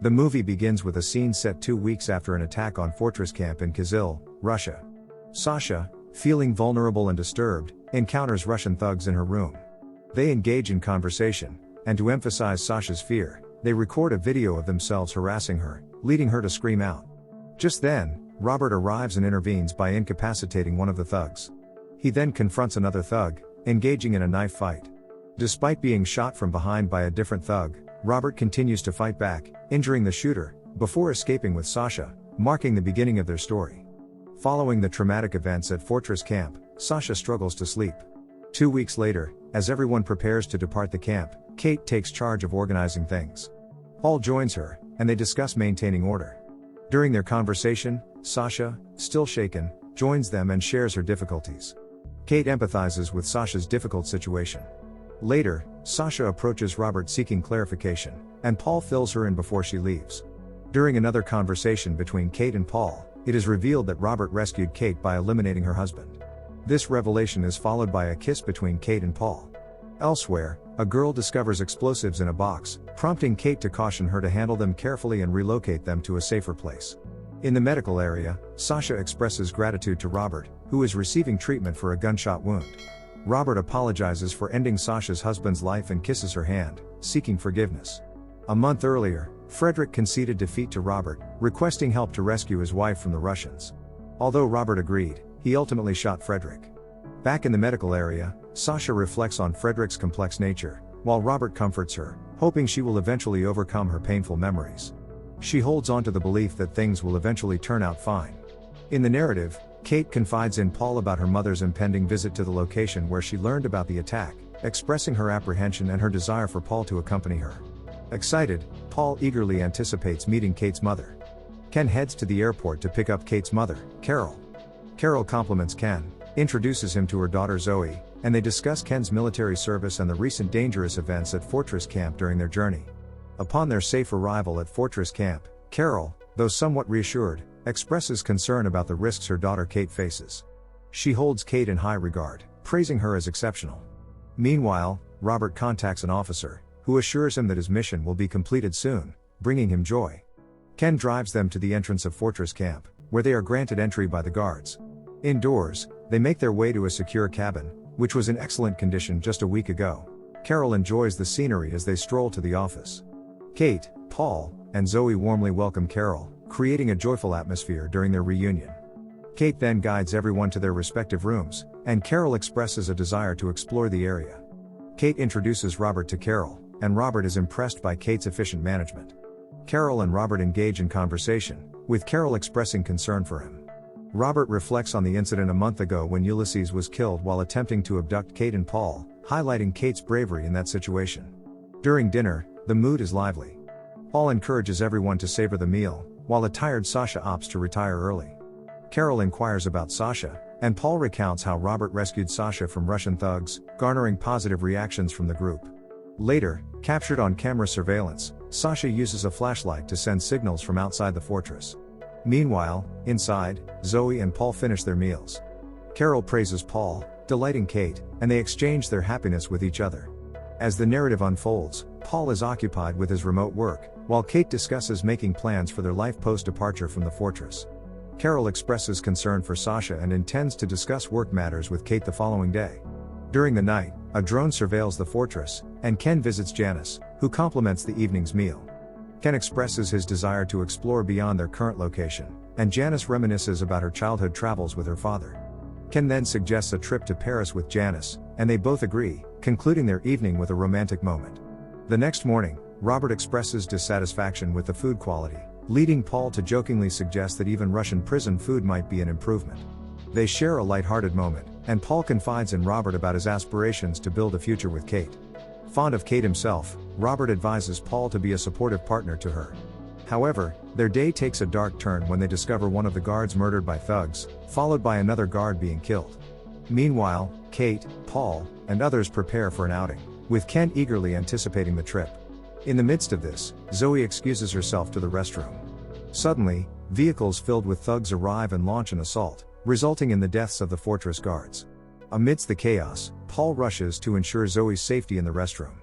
The movie begins with a scene set 2 weeks after an attack on Fortress Camp in Kyzyl, Russia. Sasha, feeling vulnerable and disturbed, encounters Russian thugs in her room. They engage in conversation, and to emphasize Sasha's fear, they record a video of themselves harassing her, leading her to scream out. Just then, Robert arrives and intervenes by incapacitating one of the thugs. He then confronts another thug, engaging in a knife fight. Despite being shot from behind by a different thug, Robert continues to fight back, injuring the shooter, before escaping with Sasha, marking the beginning of their story. Following the traumatic events at Fortress Camp, Sasha struggles to sleep. 2 weeks later, as everyone prepares to depart the camp, Kate takes charge of organizing things. Paul joins her, and they discuss maintaining order. During their conversation, Sasha, still shaken, joins them and shares her difficulties. Kate empathizes with Sasha's difficult situation. Later, Sasha approaches Robert seeking clarification, and Paul fills her in before she leaves. During another conversation between Kate and Paul, it is revealed that Robert rescued Kate by eliminating her husband. This revelation is followed by a kiss between Kate and Paul. Elsewhere, a girl discovers explosives in a box, prompting Kate to caution her to handle them carefully and relocate them to a safer place. In the medical area, Sasha expresses gratitude to Robert, who is receiving treatment for a gunshot wound. Robert apologizes for ending Sasha's husband's life and kisses her hand, seeking forgiveness. A month earlier, Frederick conceded defeat to Robert, requesting help to rescue his wife from the Russians. Although Robert agreed, he ultimately shot Frederick. Back in the medical area, Sasha reflects on Frederick's complex nature, while Robert comforts her, hoping she will eventually overcome her painful memories. She holds on to the belief that things will eventually turn out fine. In the narrative, Kate confides in Paul about her mother's impending visit to the location where she learned about the attack, expressing her apprehension and her desire for Paul to accompany her. Excited, Paul eagerly anticipates meeting Kate's mother. Ken heads to the airport to pick up Kate's mother, Carol. Carol compliments Ken, introduces him to her daughter Zoe, and they discuss Ken's military service and the recent dangerous events at Fortress Camp during their journey. Upon their safe arrival at Fortress Camp, Carol, though somewhat reassured, expresses concern about the risks her daughter Kate faces. She holds Kate in high regard, praising her as exceptional. Meanwhile, Robert contacts an officer, who assures him that his mission will be completed soon, bringing him joy. Ken drives them to the entrance of Fortress Camp, where they are granted entry by the guards. Indoors, they make their way to a secure cabin, which was in excellent condition just a week ago. Carol enjoys the scenery as they stroll to the office. Kate, Paul, and Zoe warmly welcome Carol, creating a joyful atmosphere during their reunion. Kate then guides everyone to their respective rooms, and Carol expresses a desire to explore the area. Kate introduces Robert to Carol, and Robert is impressed by Kate's efficient management. Carol and Robert engage in conversation, with Carol expressing concern for him. Robert reflects on the incident a month ago when Ulysses was killed while attempting to abduct Kate and Paul, highlighting Kate's bravery in that situation. During dinner, the mood is lively. Paul encourages everyone to savor the meal, while a tired Sasha opts to retire early. Carol inquires about Sasha, and Paul recounts how Robert rescued Sasha from Russian thugs, garnering positive reactions from the group. Later, captured on camera surveillance, Sasha uses a flashlight to send signals from outside the fortress. Meanwhile, inside, Zoe and Paul finish their meals. Carol praises Paul, delighting Kate, and they exchange their happiness with each other. As the narrative unfolds, Paul is occupied with his remote work, while Kate discusses making plans for their life post-departure from the fortress. Carol expresses concern for Sasha and intends to discuss work matters with Kate the following day. During the night, a drone surveils the fortress, and Ken visits Janice, who compliments the evening's meal. Ken expresses his desire to explore beyond their current location, and Janice reminisces about her childhood travels with her father. Ken then suggests a trip to Paris with Janice, and they both agree, concluding their evening with a romantic moment. The next morning, Robert expresses dissatisfaction with the food quality, leading Paul to jokingly suggest that even Russian prison food might be an improvement. They share a light-hearted moment, and Paul confides in Robert about his aspirations to build a future with Kate. Fond of Kate himself, Robert advises Paul to be a supportive partner to her. However, their day takes a dark turn when they discover one of the guards murdered by thugs, followed by another guard being killed. Meanwhile, Kate, Paul, and others prepare for an outing, with Ken eagerly anticipating the trip. In the midst of this, Zoe excuses herself to the restroom. Suddenly, vehicles filled with thugs arrive and launch an assault, resulting in the deaths of the fortress guards. Amidst the chaos, Paul rushes to ensure Zoe's safety in the restroom.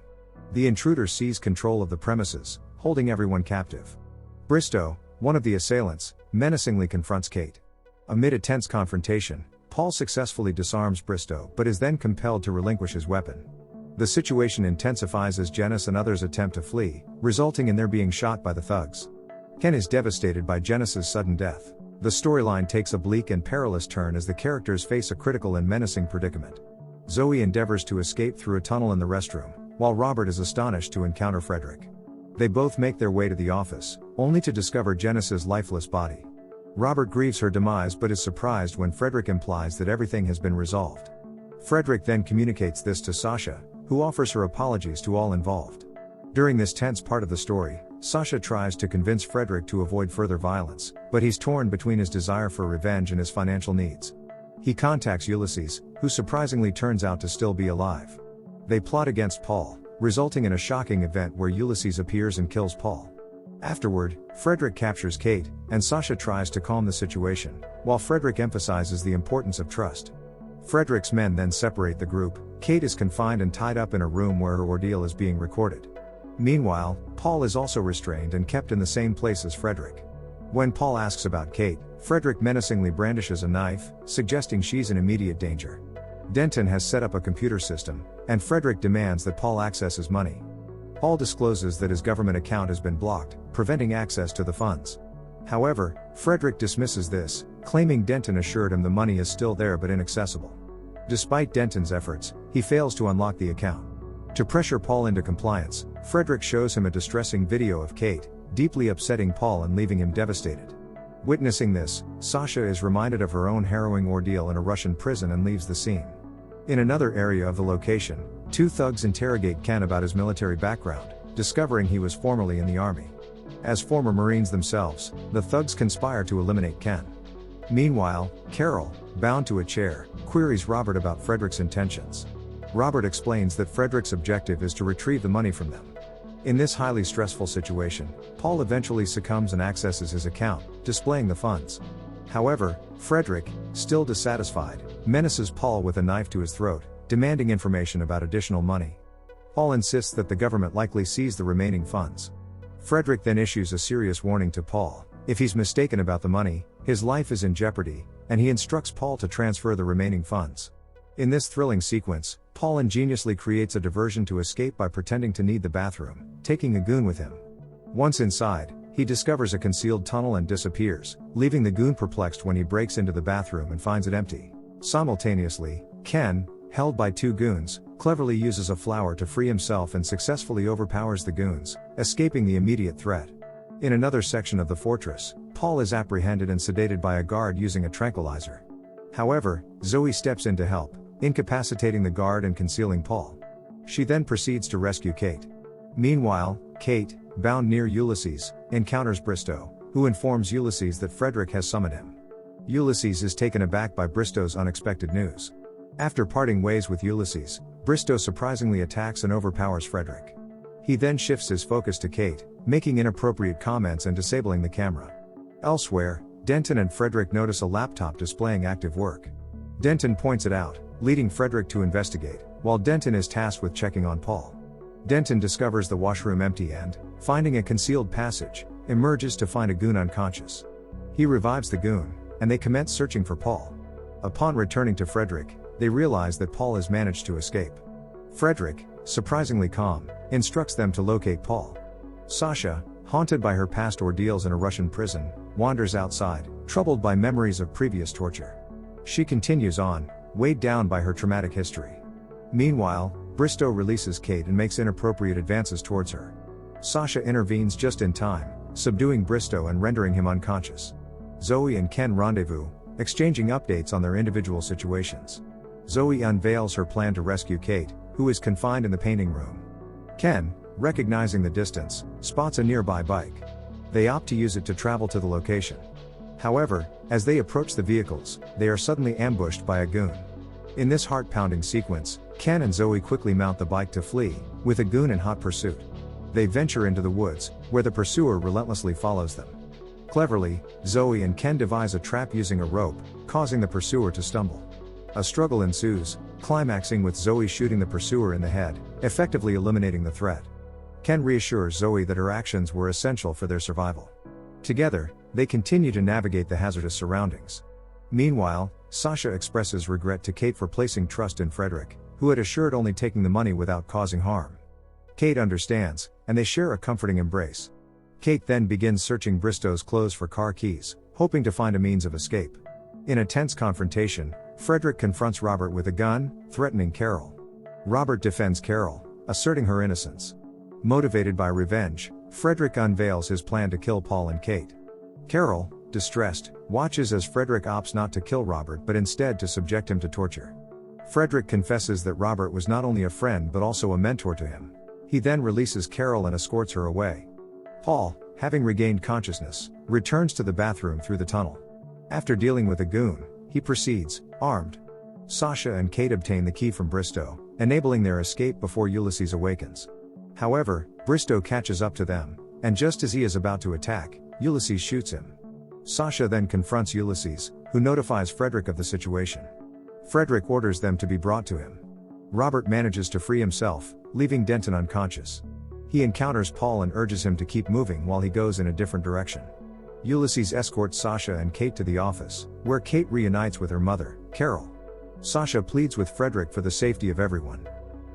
The intruder seize control of the premises, holding everyone captive. Bristow, one of the assailants, menacingly confronts Kate. Amid a tense confrontation, Paul successfully disarms Bristow but is then compelled to relinquish his weapon. The situation intensifies as Janice and others attempt to flee, resulting in their being shot by the thugs. Ken is devastated by Janice's sudden death. The storyline takes a bleak and perilous turn as the characters face a critical and menacing predicament. Zoe endeavors to escape through a tunnel in the restroom, while Robert is astonished to encounter Frederick. They both make their way to the office, only to discover Janice's lifeless body. Robert grieves her demise but is surprised when Frederick implies that everything has been resolved. Frederick then communicates this to Sasha, who offers her apologies to all involved. During this tense part of the story, Sasha tries to convince Frederick to avoid further violence, but he's torn between his desire for revenge and his financial needs. He contacts Ulysses, who surprisingly turns out to still be alive. They plot against Paul, resulting in a shocking event where Ulysses appears and kills Paul. Afterward, Frederick captures Kate, and Sasha tries to calm the situation, while Frederick emphasizes the importance of trust. Frederick's men then separate the group. Kate is confined and tied up in a room where her ordeal is being recorded. Meanwhile, Paul is also restrained and kept in the same place as Frederick. When Paul asks about Kate, Frederick menacingly brandishes a knife, suggesting she's in immediate danger. Denton has set up a computer system, and Frederick demands that Paul access his money. Paul discloses that his government account has been blocked, preventing access to the funds. However, Frederick dismisses this, claiming Denton assured him the money is still there but inaccessible. Despite Denton's efforts, he fails to unlock the account. To pressure Paul into compliance, Frederick shows him a distressing video of Kate, deeply upsetting Paul and leaving him devastated. Witnessing this, Sasha is reminded of her own harrowing ordeal in a Russian prison and leaves the scene. In another area of the location, two thugs interrogate Ken about his military background, discovering he was formerly in the army. As former Marines themselves, the thugs conspire to eliminate Ken. Meanwhile, Carol, bound to a chair, queries Robert about Frederick's intentions. Robert explains that Frederick's objective is to retrieve the money from them. In this highly stressful situation, Paul eventually succumbs and accesses his account, displaying the funds. However, Frederick, still dissatisfied, menaces Paul with a knife to his throat, demanding information about additional money. Paul insists that the government likely seized the remaining funds. Frederick then issues a serious warning to Paul: if he's mistaken about the money, his life is in jeopardy, and he instructs Paul to transfer the remaining funds. In this thrilling sequence, Paul ingeniously creates a diversion to escape by pretending to need the bathroom, taking a goon with him. Once inside, he discovers a concealed tunnel and disappears, leaving the goon perplexed when he breaks into the bathroom and finds it empty. Simultaneously, Ken, held by two goons, cleverly uses a flower to free himself and successfully overpowers the goons, escaping the immediate threat. In another section of the fortress, Paul is apprehended and sedated by a guard using a tranquilizer. However, Zoe steps in to help, incapacitating the guard and concealing Paul. She then proceeds to rescue Kate. Meanwhile, Kate, bound near Ulysses, encounters Bristow, who informs Ulysses that Frederick has summoned him. Ulysses is taken aback by Bristow's unexpected news. After parting ways with Ulysses, Bristow surprisingly attacks and overpowers Frederick. He then shifts his focus to Kate, making inappropriate comments and disabling the camera. Elsewhere, Denton and Frederick notice a laptop displaying active work. Denton points it out, leading Frederick to investigate, while Denton is tasked with checking on Paul. Denton discovers the washroom empty and, finding a concealed passage, emerges to find a goon unconscious. He revives the goon, and they commence searching for Paul. Upon returning to Frederick, they realize that Paul has managed to escape. Frederick, surprisingly calm, instructs them to locate Paul. Sasha, haunted by her past ordeals in a Russian prison, wanders outside, troubled by memories of previous torture. She continues on, weighed down by her traumatic history. Meanwhile, Bristow releases Kate and makes inappropriate advances towards her. Sasha intervenes just in time, subduing Bristow and rendering him unconscious. Zoe and Ken rendezvous, exchanging updates on their individual situations. Zoe unveils her plan to rescue Kate, who is confined in the painting room. Ken, recognizing the distance, spots a nearby bike. They opt to use it to travel to the location. However, as they approach the vehicles, they are suddenly ambushed by a goon. In this heart-pounding sequence, Ken and Zoe quickly mount the bike to flee, with a goon in hot pursuit. They venture into the woods, where the pursuer relentlessly follows them. Cleverly, Zoe and Ken devise a trap using a rope, causing the pursuer to stumble. A struggle ensues, climaxing with Zoe shooting the pursuer in the head, effectively eliminating the threat. Ken reassures Zoe that her actions were essential for their survival. Together, they continue to navigate the hazardous surroundings. Meanwhile, Sasha expresses regret to Kate for placing trust in Frederick, who had assured only taking the money without causing harm. Kate understands, and they share a comforting embrace. Kate then begins searching Bristow's clothes for car keys, hoping to find a means of escape. In a tense confrontation, Frederick confronts Robert with a gun, threatening Carol. Robert defends Carol, asserting her innocence. Motivated by revenge, Frederick unveils his plan to kill Paul and Kate. Carol, distressed, watches as Frederick opts not to kill Robert but instead to subject him to torture. Frederick confesses that Robert was not only a friend but also a mentor to him. He then releases Carol and escorts her away. Paul, having regained consciousness, returns to the bathroom through the tunnel. After dealing with a goon, he proceeds, armed. Sasha and Kate obtain the key from Bristow, enabling their escape before Ulysses awakens. However, Bristow catches up to them, and just as he is about to attack, Ulysses shoots him. Sasha then confronts Ulysses, who notifies Frederick of the situation. Frederick orders them to be brought to him. Robert manages to free himself, leaving Denton unconscious. He encounters Paul and urges him to keep moving while he goes in a different direction. Ulysses escorts Sasha and Kate to the office, where Kate reunites with her mother, Carol. Sasha pleads with Frederick for the safety of everyone.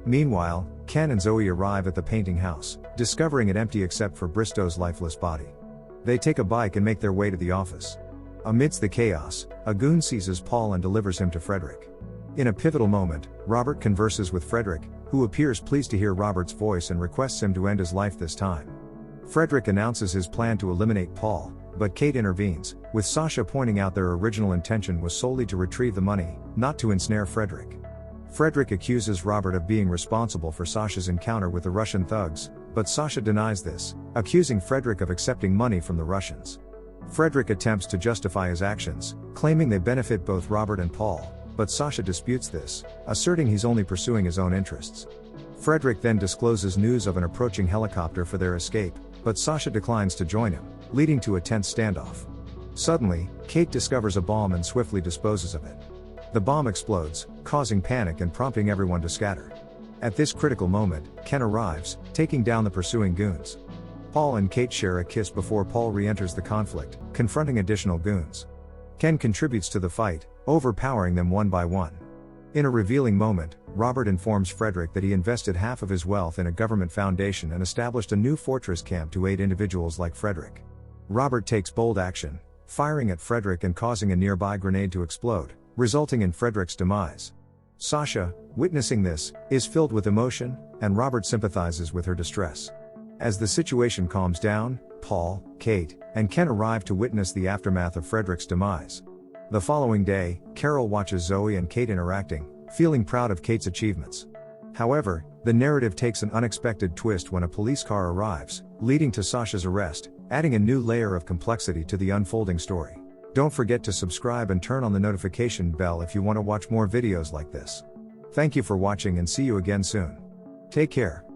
Meanwhile, Ken and Zoe arrive at the painting house, discovering it empty except for Bristow's lifeless body. They take a bike and make their way to the office. Amidst the chaos, a goon seizes Paul and delivers him to Frederick. In a pivotal moment, Robert converses with Frederick, who appears pleased to hear Robert's voice and requests him to end his life this time. Frederick announces his plan to eliminate Paul, but Kate intervenes, with Sasha pointing out their original intention was solely to retrieve the money, not to ensnare Frederick. Frederick accuses Robert of being responsible for Sasha's encounter with the Russian thugs, but Sasha denies this, accusing Frederick of accepting money from the Russians. Frederick attempts to justify his actions, claiming they benefit both Robert and Paul, but Sasha disputes this, asserting he's only pursuing his own interests. Frederick then discloses news of an approaching helicopter for their escape, but Sasha declines to join him, leading to a tense standoff. Suddenly, Kate discovers a bomb and swiftly disposes of it. The bomb explodes, causing panic and prompting everyone to scatter. At this critical moment, Ken arrives, taking down the pursuing goons. Paul and Kate share a kiss before Paul re-enters the conflict, confronting additional goons. Ken contributes to the fight, overpowering them one by one. In a revealing moment, Robert informs Frederick that he invested half of his wealth in a government foundation and established a new fortress camp to aid individuals like Frederick. Robert takes bold action, firing at Frederick and causing a nearby grenade to explode, resulting in Frederick's demise. Sasha, witnessing this, is filled with emotion, and Robert sympathizes with her distress. As the situation calms down, Paul, Kate, and Ken arrive to witness the aftermath of Frederick's demise. The following day, Carol watches Zoe and Kate interacting, feeling proud of Kate's achievements. However, the narrative takes an unexpected twist when a police car arrives, leading to Sasha's arrest, adding a new layer of complexity to the unfolding story. Don't forget to subscribe and turn on the notification bell if you want to watch more videos like this. Thank you for watching and see you again soon. Take care.